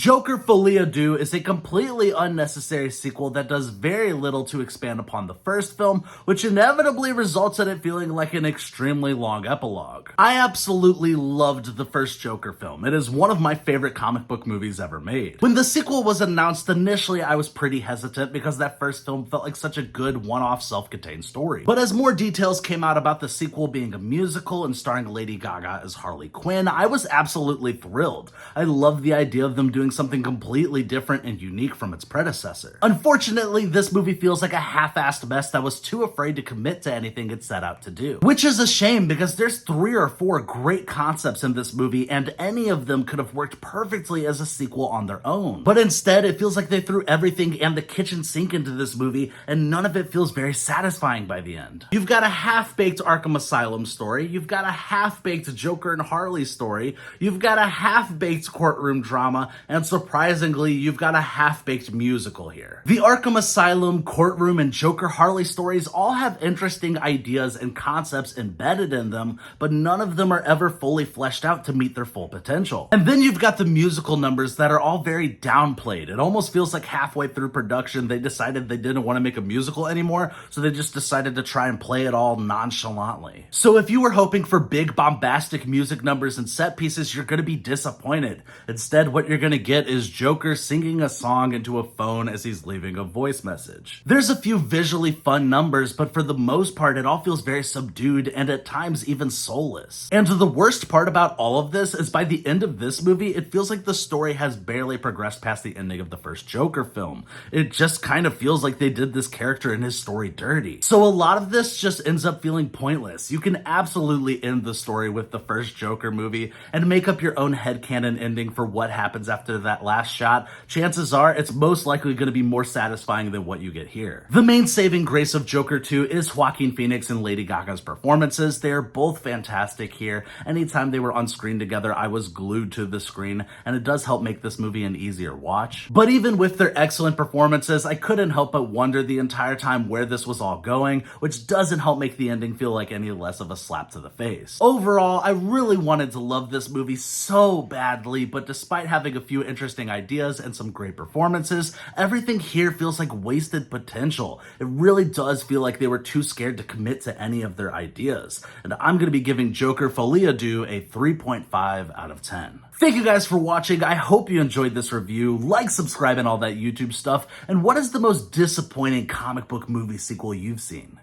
Joker Folie Deux is a completely unnecessary sequel that does very little to expand upon the first film, which inevitably results in it feeling like an extremely long epilogue. I absolutely loved the first Joker film. It is one of my favorite comic book movies ever made. When the sequel was announced, initially I was pretty hesitant because that first film felt like such a good one-off self-contained story. But as more details came out about the sequel being a musical and starring Lady Gaga as Harley Quinn, I was absolutely thrilled. I loved the idea of them doing something completely different and unique from its predecessor. Unfortunately, this movie feels like a half-assed mess that was too afraid to commit to anything it set out to do. Which is a shame because there's 3 or 4 great concepts in this movie and any of them could have worked perfectly as a sequel on their own. But instead, it feels like they threw everything and the kitchen sink into this movie and none of it feels very satisfying by the end. You've got a half-baked Arkham Asylum story, you've got a half-baked Joker and Harley story, you've got a half-baked courtroom drama, and surprisingly, you've got a half-baked musical here. The Arkham Asylum, courtroom, and Joker Harley stories all have interesting ideas and concepts embedded in them, but none of them are ever fully fleshed out to meet their full potential. And then you've got the musical numbers that are all very downplayed. It almost feels like halfway through production, they decided they didn't want to make a musical anymore, so they just decided to try and play it all nonchalantly. So if you were hoping for big bombastic music numbers and set pieces, you're gonna be disappointed. Instead, what you're gonna get is Joker singing a song into a phone as he's leaving a voice message. There's a few visually fun numbers, but for the most part, it all feels very subdued and at times even soulless. And the worst part about all of this is by the end of this movie, it feels like the story has barely progressed past the ending of the first Joker film. It just kind of feels like they did this character and his story dirty. So a lot of this just ends up feeling pointless. You can absolutely end the story with the first Joker movie and make up your own headcanon ending for what happens after that last shot. Chances are it's most likely going to be more satisfying than what you get here. The main saving grace of Joker 2 is Joaquin Phoenix and Lady Gaga's performances. They are both fantastic here. Anytime they were on screen together, I was glued to the screen, and it does help make this movie an easier watch. But even with their excellent performances, I couldn't help but wonder the entire time where this was all going, which doesn't help make the ending feel like any less of a slap to the face. Overall, I really wanted to love this movie so badly, but despite having a few interesting ideas and some great performances, everything here feels like wasted potential. It really does feel like they were too scared to commit to any of their ideas. And I'm going to be giving Joker Folie Deux a 3.5 out of 10. Thank you guys for watching. I hope you enjoyed this review. Like, subscribe, and all that YouTube stuff. And what is the most disappointing comic book movie sequel you've seen?